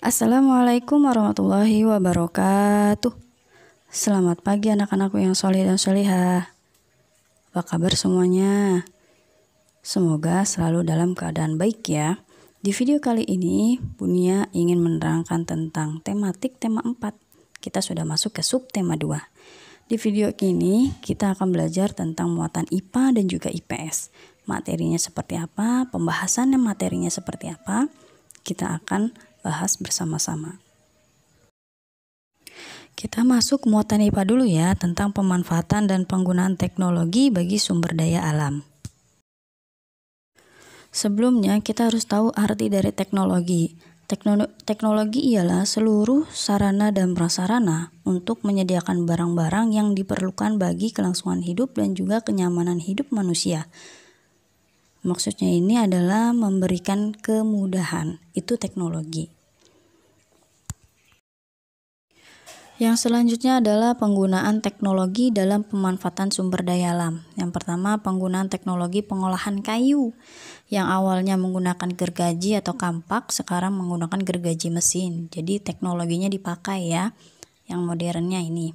Assalamualaikum warahmatullahi wabarakatuh. Selamat pagi anak-anakku yang soleh dan solehah. Apa kabar semuanya? Semoga selalu dalam keadaan baik ya. Di video kali ini, Bunia ingin menerangkan tentang tema 4. Kita sudah masuk ke subtema 2. Di video ini, kita akan belajar tentang muatan IPA dan juga IPS. Materinya seperti apa, pembahasannya materinya seperti apa, kita akan bahas bersama-sama. Kita masuk muatan IPA dulu ya, tentang pemanfaatan dan penggunaan teknologi bagi sumber daya alam. Sebelumnya kita harus tahu arti dari teknologi. Teknologi ialah seluruh sarana dan prasarana untuk menyediakan barang-barang yang diperlukan bagi kelangsungan hidup dan juga kenyamanan hidup manusia. Maksudnya ini adalah memberikan kemudahan, itu teknologi. Yang selanjutnya adalah penggunaan teknologi dalam pemanfaatan sumber daya alam. Yang pertama, penggunaan teknologi pengolahan kayu. Yang awalnya menggunakan gergaji atau kampak, sekarang menggunakan gergaji mesin. Jadi teknologinya dipakai ya, yang modernnya ini.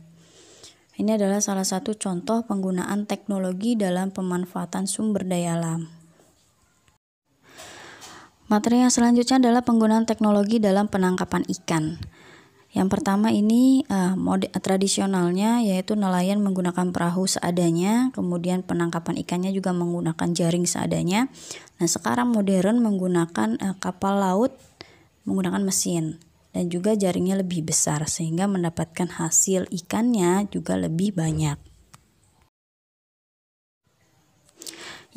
Ini adalah salah satu contoh penggunaan teknologi dalam pemanfaatan sumber daya alam. Materi yang selanjutnya adalah penggunaan teknologi dalam penangkapan ikan. Yang pertama ini mode tradisionalnya yaitu nelayan menggunakan perahu seadanya, kemudian penangkapan ikannya juga menggunakan jaring seadanya. Nah, sekarang modern menggunakan kapal laut menggunakan mesin dan juga jaringnya lebih besar sehingga mendapatkan hasil ikannya juga lebih banyak.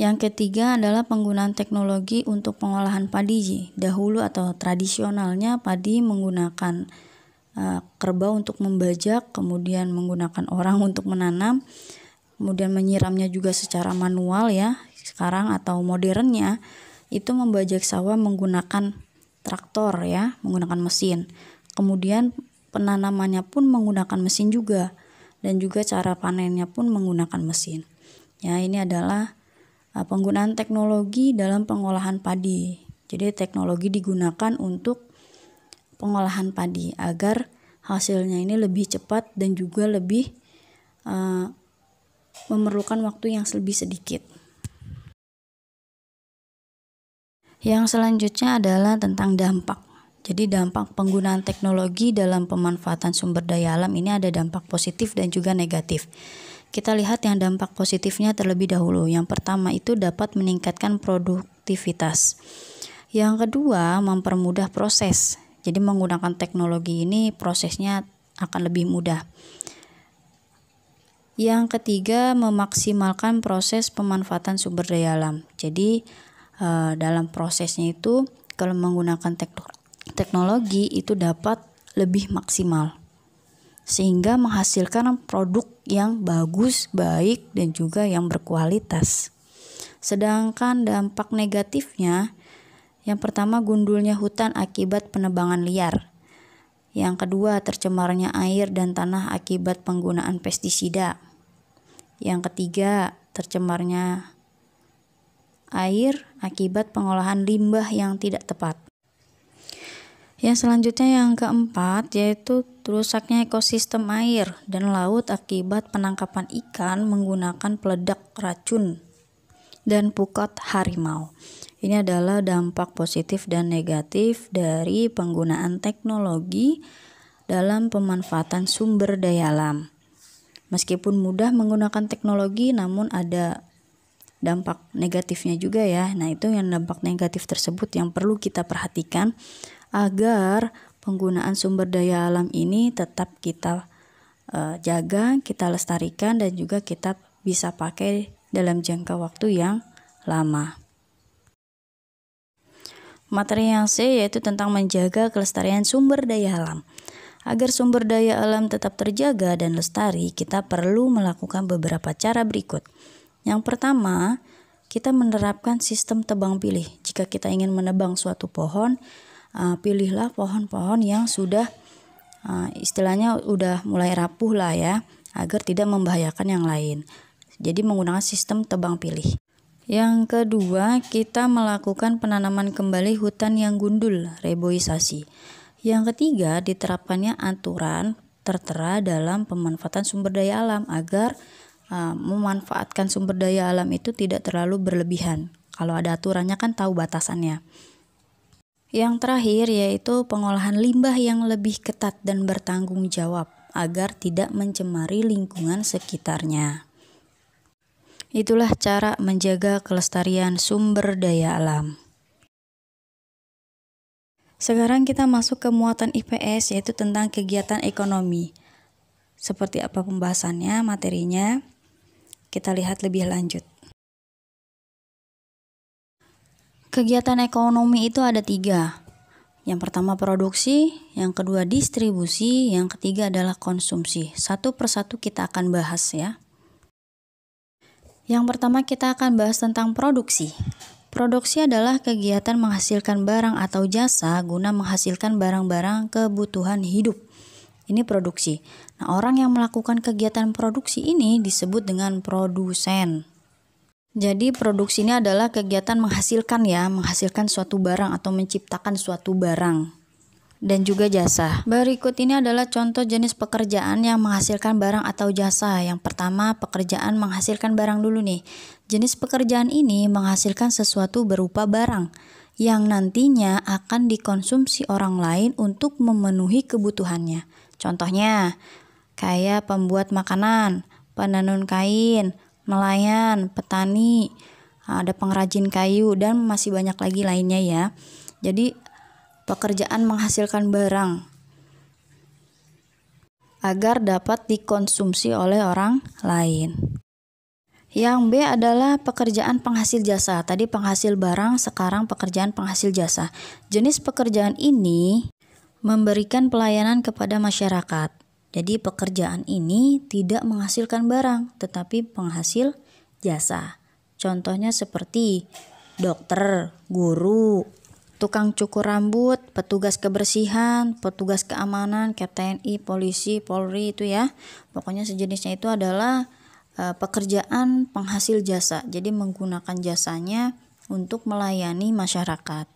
Yang ketiga adalah penggunaan teknologi untuk pengolahan padi. Dahulu atau tradisionalnya padi menggunakan kerbau untuk membajak, kemudian menggunakan orang untuk menanam, kemudian menyiramnya juga secara manual ya. Sekarang atau modernnya itu membajak sawah menggunakan traktor ya, menggunakan mesin. Kemudian penanamannya pun menggunakan mesin juga dan juga cara panennya pun menggunakan mesin. Ya, ini adalah penggunaan teknologi dalam pengolahan padi. Jadi teknologi digunakan untuk pengolahan padi agar hasilnya ini lebih cepat dan juga lebih memerlukan waktu yang lebih sedikit. Yang selanjutnya adalah tentang dampak. Jadi dampak penggunaan teknologi dalam pemanfaatan sumber daya alam ini ada dampak positif dan juga negatif. Kita lihat yang dampak positifnya terlebih dahulu. Yang pertama itu dapat meningkatkan produktivitas. Yang kedua, mempermudah proses. Jadi menggunakan teknologi ini prosesnya akan lebih mudah. Yang ketiga, memaksimalkan proses pemanfaatan sumber daya alam. Jadi dalam prosesnya itu kalau menggunakan teknologi itu dapat lebih maksimal, sehingga menghasilkan produk yang bagus, baik, dan juga yang berkualitas. Sedangkan dampak negatifnya, yang pertama gundulnya hutan akibat penebangan liar. Yang kedua tercemarnya air dan tanah akibat penggunaan pestisida. Yang ketiga tercemarnya air akibat pengolahan limbah yang tidak tepat. Yang selanjutnya yang keempat yaitu rusaknya ekosistem air dan laut akibat penangkapan ikan menggunakan peledak racun dan pukat harimau. Ini adalah dampak positif dan negatif dari penggunaan teknologi dalam pemanfaatan sumber daya alam. Meskipun mudah menggunakan teknologi namun ada dampak negatifnya juga ya. Nah, itu yang dampak negatif tersebut yang perlu kita perhatikan agar penggunaan sumber daya alam ini tetap kita jaga, kita lestarikan dan juga kita bisa pakai dalam jangka waktu yang lama. Materi yang C yaitu tentang menjaga kelestarian sumber daya alam. Agar sumber daya alam tetap terjaga dan lestari, kita perlu melakukan beberapa cara berikut. Yang pertama, kita menerapkan sistem tebang pilih. Jika kita ingin menebang suatu pohon, pilihlah pohon-pohon yang sudah istilahnya udah mulai rapuh lah ya, agar tidak membahayakan yang lain. Jadi menggunakan sistem tebang pilih. Yang kedua, kita melakukan penanaman kembali hutan yang gundul, reboisasi. Yang ketiga, diterapkannya aturan tertera dalam pemanfaatan sumber daya alam agar memanfaatkan sumber daya alam itu tidak terlalu berlebihan. Kalau ada aturannya kan tahu batasannya. Yang terakhir yaitu pengolahan limbah yang lebih ketat dan bertanggung jawab agar tidak mencemari lingkungan sekitarnya. Itulah cara menjaga kelestarian sumber daya alam. Sekarang kita masuk ke muatan IPS, yaitu tentang kegiatan ekonomi. Seperti apa pembahasannya, materinya, kita lihat lebih lanjut. Kegiatan ekonomi itu ada 3. Yang pertama produksi, yang kedua distribusi, yang ketiga adalah konsumsi. Satu persatu kita akan bahas ya. Yang pertama kita akan bahas tentang produksi. Produksi adalah kegiatan menghasilkan barang atau jasa guna menghasilkan barang-barang kebutuhan hidup. Ini produksi. Nah, orang yang melakukan kegiatan produksi ini disebut dengan produsen. Jadi produksi ini adalah kegiatan menghasilkan suatu barang atau menciptakan suatu barang dan juga jasa. Berikut ini adalah contoh jenis pekerjaan yang menghasilkan barang atau jasa. Yang pertama, pekerjaan menghasilkan barang dulu nih. Jenis pekerjaan ini menghasilkan sesuatu berupa barang yang nantinya akan dikonsumsi orang lain untuk memenuhi kebutuhannya. Contohnya, kayak pembuat makanan, penenun kain, nelayan, petani, ada pengrajin kayu, dan masih banyak lagi lainnya ya. Jadi pekerjaan menghasilkan barang agar dapat dikonsumsi oleh orang lain. Yang B adalah pekerjaan penghasil jasa. Tadi penghasil barang, sekarang pekerjaan penghasil jasa. Jenis pekerjaan ini memberikan pelayanan kepada masyarakat. Jadi pekerjaan ini tidak menghasilkan barang, tetapi penghasil jasa. Contohnya seperti dokter, guru, tukang cukur rambut, petugas kebersihan, petugas keamanan, kayak TNI, polisi, Polri itu ya. Pokoknya sejenisnya itu adalah pekerjaan penghasil jasa. Jadi menggunakan jasanya untuk melayani masyarakat.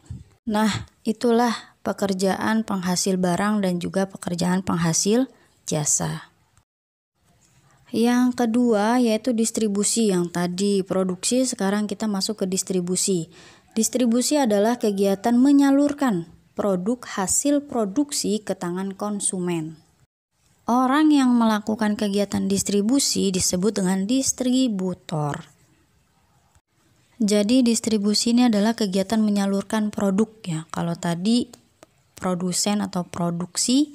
Nah, itulah pekerjaan penghasil barang dan juga pekerjaan penghasil jasa. Yang kedua yaitu distribusi. Yang tadi produksi, sekarang kita masuk ke distribusi. Distribusi adalah kegiatan menyalurkan produk hasil produksi ke tangan konsumen. Orang yang melakukan kegiatan distribusi disebut dengan distributor. Jadi distribusi ini adalah kegiatan menyalurkan produk ya. Kalau tadi produsen atau produksi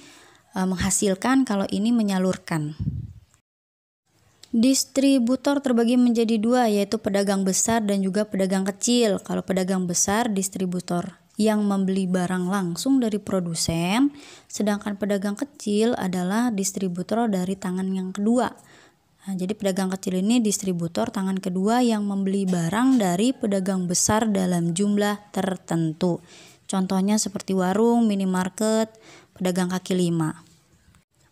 menghasilkan, kalau ini menyalurkan. Distributor terbagi menjadi 2, yaitu pedagang besar dan juga pedagang kecil. Kalau pedagang besar, distributor yang membeli barang langsung dari produsen, sedangkan pedagang kecil adalah distributor dari tangan yang kedua. Nah, jadi pedagang kecil ini distributor tangan kedua yang membeli barang dari pedagang besar dalam jumlah tertentu. Contohnya seperti warung, minimarket, pedagang kaki lima.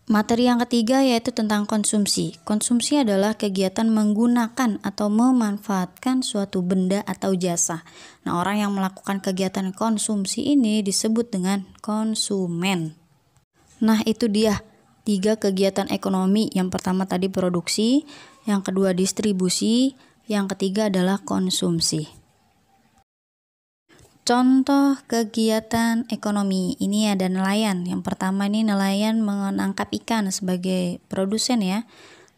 Materi yang ketiga yaitu tentang konsumsi. Konsumsi adalah kegiatan menggunakan atau memanfaatkan suatu benda atau jasa. Nah, orang yang melakukan kegiatan konsumsi ini disebut dengan konsumen. Nah, itu dia 3 kegiatan ekonomi. Yang pertama tadi produksi, yang kedua distribusi, yang ketiga adalah konsumsi. Contoh kegiatan ekonomi, ini ada nelayan. Yang pertama ini nelayan menangkap ikan sebagai produsen ya.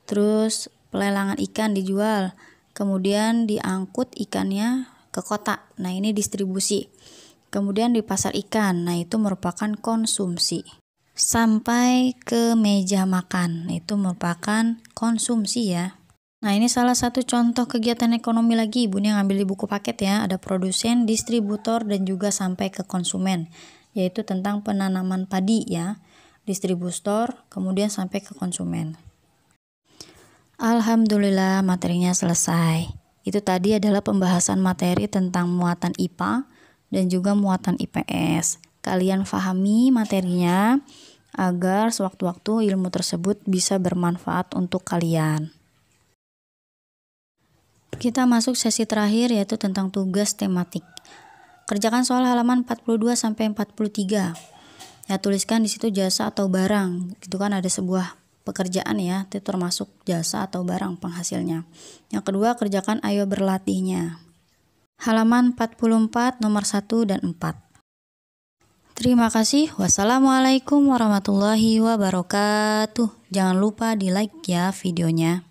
Terus pelelangan ikan dijual, kemudian diangkut ikannya ke kota. Nah, ini distribusi. Kemudian di pasar ikan, nah itu merupakan konsumsi. Sampai ke meja makan, itu merupakan konsumsi ya. Nah, ini salah satu contoh kegiatan ekonomi lagi, Ibu yang ngambil di buku paket ya. Ada produsen, distributor, dan juga sampai ke konsumen, yaitu tentang penanaman padi ya. Distributor, kemudian sampai ke konsumen. Alhamdulillah materinya selesai. Itu tadi adalah pembahasan materi tentang muatan IPA dan juga muatan IPS. Kalian pahami materinya agar sewaktu-waktu ilmu tersebut bisa bermanfaat untuk kalian. Kita masuk sesi terakhir yaitu tentang tugas tematik. Kerjakan soal halaman 42 sampai 43. Ya, tuliskan di situ jasa atau barang. Itu kan ada sebuah pekerjaan ya, itu termasuk jasa atau barang penghasilnya. Yang kedua, kerjakan ayo berlatihnya. Halaman 44 nomor 1 dan 4. Terima kasih. Wassalamualaikum warahmatullahi wabarakatuh. Jangan lupa di like ya videonya.